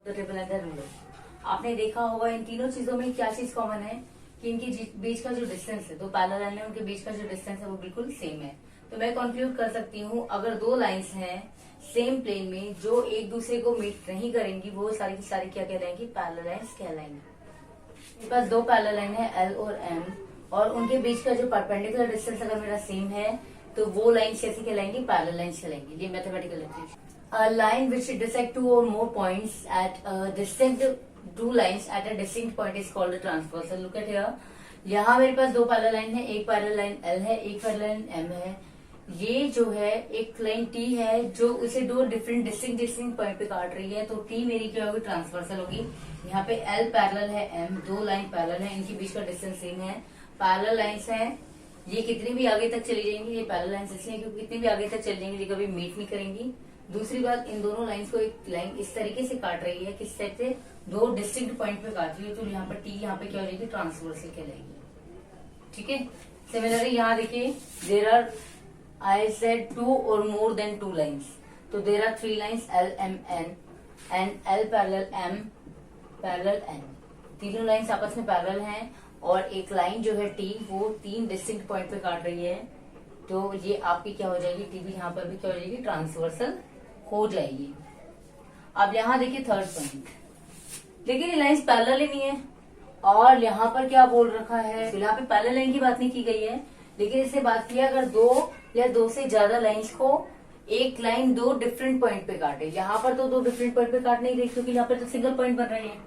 तो triple angle ruler आपने देखा होगा। इन तीनों चीजों में क्या चीज कॉमन है कि इनके बीच का जो डिस्टेंस है, दो पैरेलल लाइन है उनके बीच का जो डिस्टेंस है वो बिल्कुल सेम है। तो मैं कंक्लूड कर सकती हूँ अगर दो लाइंस हैं सेम प्लेन में जो एक दूसरे को मीट नहीं करेंगी वो सारी की सारी क्या कहलाएंगी, पैरेलल लाइंस कहलाएंगी। मेरे पास दो पैरेलल लाइन है एल और एम और उनके बीच का जो परपेंडिकुलर डिस्टेंस अगर मेरा सेम है तो वो लाइन कैसी कहलाएंगी, पैरेलल लाइंस कहलाएंगी। ये mathematical equation. A line which intersect two or more points at a distinct two lines at a distinct point is called a transversal. Look at here. यहाँ मेरे पास दो पैरेलल लाइन है, एक parallel line L है, एक parallel line M है। ये जो है एक लाइन T है जो उसे दो डिस्टिंक्ट पॉइंट पे काट रही है, तो T मेरी क्या होगी, ट्रांसवर्सल होगी। यहाँ पे L पैरेलल है M, दो लाइन पैरेलल है, इनके बीच का डिस्टेंस सेम है। पैरेलल लाइंस है, ये कितनी भी आगे तक चली जाएंगी, ये पैरेलल लाइंस इसलिए क्योंकि कितनी भी आगे तक चली जाएंगी ये कभी मीट नहीं करेंगी। दूसरी बात, इन दोनों लाइंस को एक लाइन इस तरीके से काट रही है, किस टाइप से, दो डिस्टिंक्ट पॉइंट पे काट रही है, तो यहाँ पर टी यहाँ पे क्या हो जाएगी, ट्रांसवर्सल कहलाएगी। ठीक है। सिमिलरली यहाँ देखिए, there are I said two और मोर देन टू लाइंस, तो there are three lines L M N and L parallel M parallel N. तीनों लाइंस आपस में पैरेलल हैं और एक लाइन जो है टी वो तीन डिस्टिंक्ट पॉइंट पे काट रही है, तो ये आपकी क्या हो जाएगी, टी भी यहाँ पर भी क्या हो जाएगी, ट्रांसवर्सल हो जाएगी। अब यहाँ देखिए थर्ड पॉइंट, लेकिन ये लाइंस पैरेलल ही नहीं है और यहाँ पर क्या बोल रखा है, यहाँ पे पैरेलल लाइन की बात नहीं की गई है, लेकिन इससे बात की अगर दो या दो से ज्यादा लाइंस को एक लाइन दो डिफरेंट पॉइंट पे काटे। यहाँ पर तो दो डिफरेंट पॉइंट पे काट नहीं रही क्योंकि यहाँ पर तो सिंगल पॉइंट बन रहे हैं,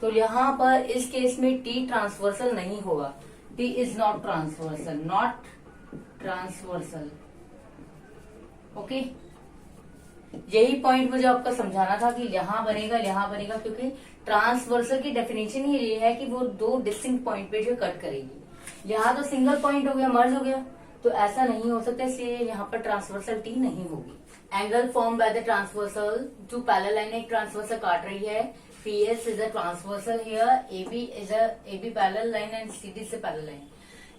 तो यहाँ पर इस केस में टी ट्रांसवर्सल नहीं होगा। T is not transversal, not transversal. Okay, यही पॉइंट मुझे आपका समझाना था कि यहाँ बनेगा क्योंकि ट्रांसवर्सल की डेफिनेशन ही ये है कि वो दो डिस्टिंक्ट पॉइंट पे जो कट करेगी। यहाँ तो सिंगल पॉइंट हो गया, मर्ज हो गया, तो ऐसा नहीं हो सकता, इसलिए यहाँ पर ट्रांसवर्सल टी नहीं होगी। Angle form by the transversal to parallel line, एक ट्रांसवर्सल काट रही है, PS is a transversal here, AB is a AB parallel line and CD से पैरेलल लाइन।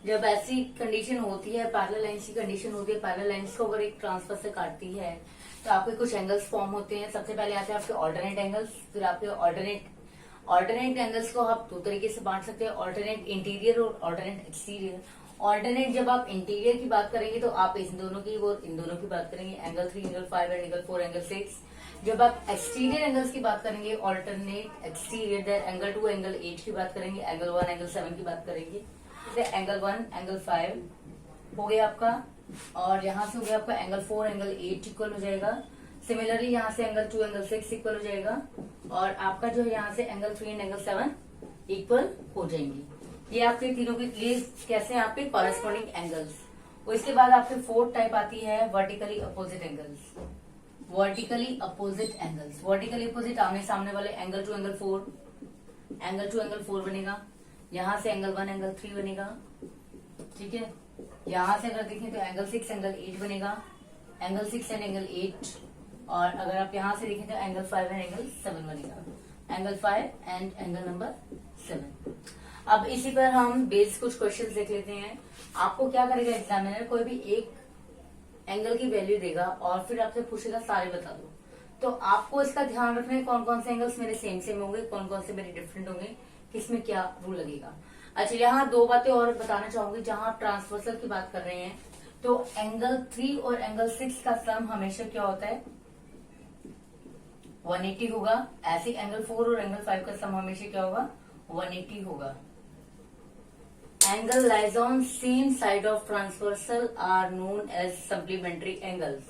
जब ऐसी कंडीशन होती है, पैरेलल लाइंस की कंडीशन होती है, पैरेलल लाइंस को अगर एक ट्रांसवर्सल काटती है तो आपके कुछ एंगल्स फॉर्म होते हैं। सबसे पहले आते हैं आपके ऑल्टरनेट एंगल्स, फिर आपके ऑल्टरनेट एंगल्स को आप दो तरीके से बांट सकते हैं, ऑल्टरनेट इंटीरियर और ऑल्टरनेट एक्सटीरियर। ऑल्टरनेट जब आप इंटीरियर की बात करेंगे तो आप इन दोनों की बात करेंगे, angle 3, angle 5 and angle 4, angle 6। जब आप एक्सटीरियर एंगल्स की बात करेंगे, alternate exterior, then angle 2, angle 8 की बात करेंगे, एंगल 1, एंगल 7 की बात करेंगे। एंगल 1, एंगल 5 हो गया आपका, और यहाँ से हो गया आपका एंगल 4, एंगल 8 इक्वल हो जाएगा। सिमिलरली यहाँ से एंगल 2, एंगल 6 इक्वल हो जाएगा, और आपका जो है यहाँ से एंगल 3 एंड एंगल 7 इक्वल हो जाएंगी। ये आपके तीनों के लिए कैसे हैं आपके कॉरेस्पॉन्डिंग एंगल्स। इसके बाद आपके फोर्थ टाइप आती है vertically opposite angles. Vertically opposite angles, vertically opposite आमने सामने वाले, एंगल 2, एंगल 4 बनेगा। यहाँ से एंगल 1, एंगल 3 बनेगा। ठीक है, यहाँ से अगर देखें तो एंगल 6, एंगल 8 बनेगा, एंगल 6 एंड एंगल 8। और अगर आप यहाँ से देखें तो एंगल 5 एंड एंगल 7 बनेगा, एंगल 5 एंड एंगल नंबर 7। अब इसी पर हम बेस कुछ क्वेश्चंस देख लेते हैं। आपको क्या करेगा एग्जामिनर, कोई भी एक एंगल की वैल्यू देगा और फिर आपसे पूछेगा सारे बता दो, तो आपको इसका ध्यान रखना है कौन कौन से एंगल्स मेरे सेम होंगे, कौन कौन से मेरे डिफरेंट होंगे, किसमें क्या रूल लगेगा। अच्छा, यहाँ दो बातें और बताना चाहूंगी। जहां आप ट्रांसवर्सल की बात कर रहे हैं तो एंगल 3 और एंगल 6 का सम हमेशा क्या होता है, 180 होगा। ऐसे एंगल 4 और एंगल 5 का सम हमेशा क्या होगा, 180 होगा। Angle lies on same side of transversal are known as supplementary angles.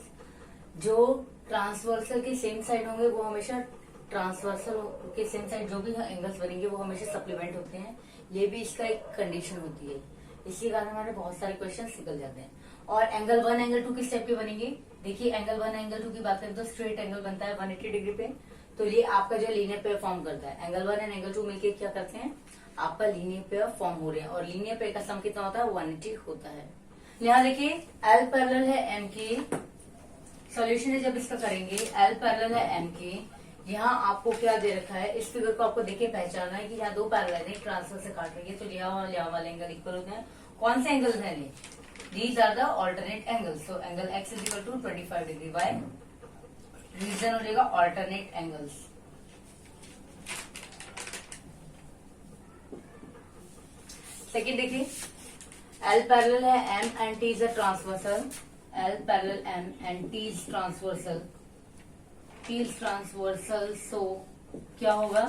जो ट्रांसवर्सल के सेम साइड होंगे वो हमेशा ट्रांसवर्सल के सेम साइड जो भी एंगल्स बनेंगे वो हमेशा सप्लीमेंट होते हैं। ये भी इसका एक कंडीशन होती है, इसी कारण हमारे बहुत सारे क्वेश्चन निकल जाते हैं। और एंगल 1, एंगल 2 किस टाइप के बनेंगे, देखिए एंगल 1, एंगल 2 की बात करें तो स्ट्रेट एंगल बनता है 180 डिग्री पे, तो ये आपका जो लीनियर पेयर फॉर्म करता है। एंगल 1 एंड एंगल 2 मिलकर क्या करते हैं, आपका लीनियर पेयर फॉर्म हो रहे हैं, और लीनियर पेयर का सम कितना होता है, 180 होता है। यहाँ देखिए एल पैरेलल है एम के, सॉल्यूशन है जब इसका करेंगे, एल पैरेलल है एम के। यहाँ आपको क्या दे रखा है, इस फिगर को आपको देखिए पहचानना है कि यहाँ दो पैरेलल है, ट्रांसफर से काट रही है, तो यहाँ वाले एंगल इक्वल होते हैं। कौन से एंगल्स हैं ये, these are the alternate angles. तो angle x is equal to 25 degree, why reason हो जाएगा ऑल्टरनेट एंगल्स। सेकेंड देखिए, L पैरेलल है M and T is a transversal, L parallel M and T is transversal, T is transversal. So क्या होगा,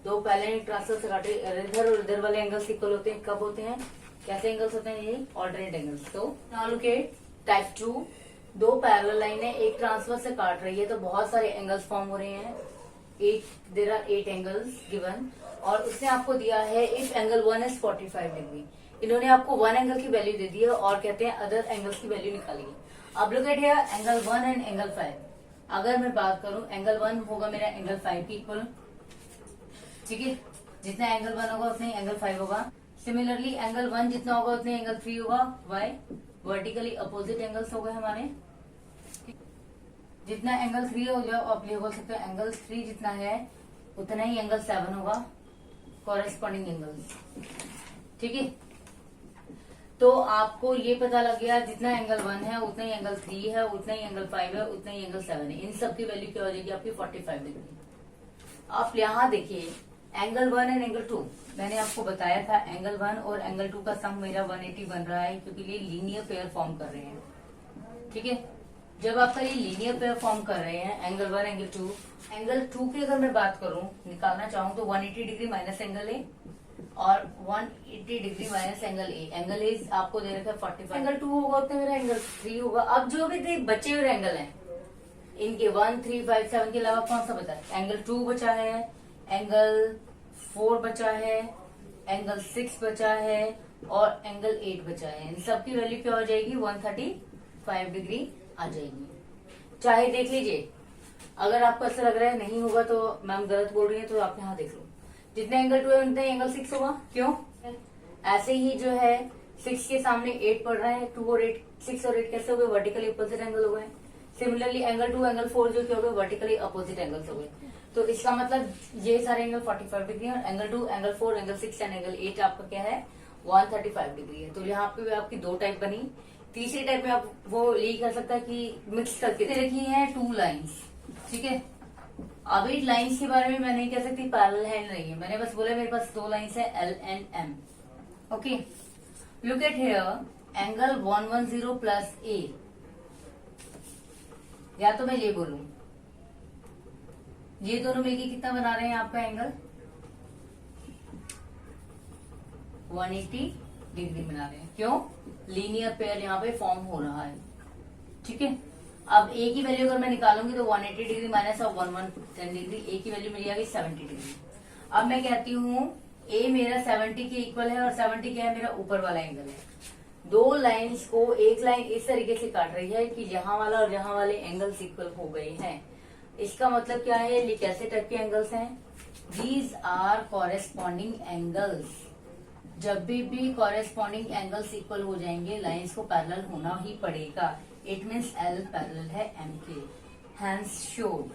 दो parallel transversal से काटे, इधर और इधर वाले एंगल्स इक्वल होते हैं। कब होते हैं, कैसे एंगल्स होते हैं, ये ऑल्टरनेट एंगल्स। तो नाउ लुक एट टाइप 2, दो पैरेलल लाइनें एक ट्रांसवर्स से काट रही है तो बहुत सारे एंगल्स फॉर्म हो रहे हैं। देयर आर 8 एंगल्स गिवन, और उसने आपको दिया है इफ एंगल 1 इज 45 डिग्री। इन्होंने आपको 1 एंगल की वैल्यू दे दी है और कहते हैं अदर एंगल्स की वैल्यू निकालिए। अब look at here angle 1 and angle 5। अगर मैं बात करूं, एंगल 1 होगा मेरा एंगल 5 की इक्वल, ठीक है, जितना एंगल 1 होगा उतना ही एंगल 5 होगा। सिमिलरली एंगल 1 जितना होगा उतना ही एंगल 3 होगा। वाई, वर्टिकली अपोजिट एंगल्स हो गए हमारे। जितना एंगल 3 हो गया आप ये बोल सकते हो एंगल 3 जितना है उतना ही एंगल 7 होगा, कॉरेस्पॉन्डिंग एंगल्स, ठीक है। तो आपको ये पता लग गया जितना एंगल 1 है उतना ही एंगल 3 है, उतना ही एंगल 5 है, उतना ही एंगल 7 है। इन सब की वैल्यू क्या हो जाएगी आपकी 45 डिग्री। आप यहाँ देखिए एंगल 1 एंड एंगल 2, मैंने आपको बताया था एंगल 1 और एंगल 2 का सम मेरा 180 बन रहा है क्योंकि ये लीनियर पेयर फॉर्म कर रहे हैं, ठीक है। जब आपका ये लीनियर पेयर फॉर्म कर रहे हैं एंगल 1 एंगल 2 की अगर मैं बात करूं निकालना चाहूं तो 180 डिग्री माइनस एंगल ए और 180 degree minus angle A. Angle A आपको दे रखा है 45, एंगल 2 होगा उतना मेरा एंगल 3 होगा। अब जो भी बचे हुए एंगल हैं इनके 1, 3, 5, 7 के अलावा कौन सा बचा है, एंगल 2 बचा है, एंगल 4 बचा है, एंगल 6 बचा है और एंगल 8 बचा है। इन सब की वैल्यू क्या हो जाएगी 135 डिग्री आ जाएगी। चाहे देख लीजिए, अगर आपको ऐसा लग रहा है नहीं होगा तो मैम गलत बोल रही है तो आप यहाँ देख लो, जितने एंगल 2 है उतना ही एंगल 6 होगा। क्यों, ऐसे ही जो है 6 के सामने 8 पड़ रहा है, 2 और 8, 6 और 8 कैसे हो गए, वर्टिकली अपोजिट एंगल हो गए। सिमिलरली एंगल 2 एंगल 4 जो क्या हो गए, वर्टिकली अपोजिट एंगल्स हो गए। तो इसका मतलब ये सारे एंगल 45 डिग्री और angle 2 angle 4 angle 6 and angle 8 आपका क्या है 135 डिग्री है। तो यहाँ पे आपकी 2 टाइप बनी। तीसरी टाइप में आप वो यही कर सकता है कि मिक्स करके रखी है 2 लाइन्स, ठीक है। अब 8 लाइन्स के बारे में मैं नहीं कह सकती पैरेलल है नहीं है, मैंने बस बोला मेरे पास 2 लाइन्स है L and M, okay. Look at here angle 110 plus A, या तो मैं ये बोलूं ये दोनों मिलके कितना बना रहे हैं आपका एंगल 180 डिग्री बना रहे हैं। क्यों, लीनियर पेयर यहाँ पे फॉर्म हो रहा है, ठीक है। अब ए की वैल्यू अगर मैं निकालूंगी तो 180 डिग्री माइनस ऑफ 110 डिग्री, ए की वैल्यू मिल जाएगी 70 डिग्री। अब मैं कहती हूँ ए मेरा 70 के इक्वल है और 70 क्या है मेरा ऊपर वाला एंगल है। 2 लाइन्स को एक लाइन इस तरीके से काट रही है कि यहाँ वाला और यहाँ वाले एंगल्स इक्वल हो गए हैं। इसका मतलब क्या है, ये कैसे टाइप के एंगल्स हैं, दीज आर कॉरेस्पॉन्डिंग एंगल्स। जब भी कॉरेस्पॉन्डिंग एंगल्स इक्वल हो जाएंगे लाइंस को पैरेलल होना ही पड़ेगा। इट मीन्स L पैरेलल है M के, हैंस शोड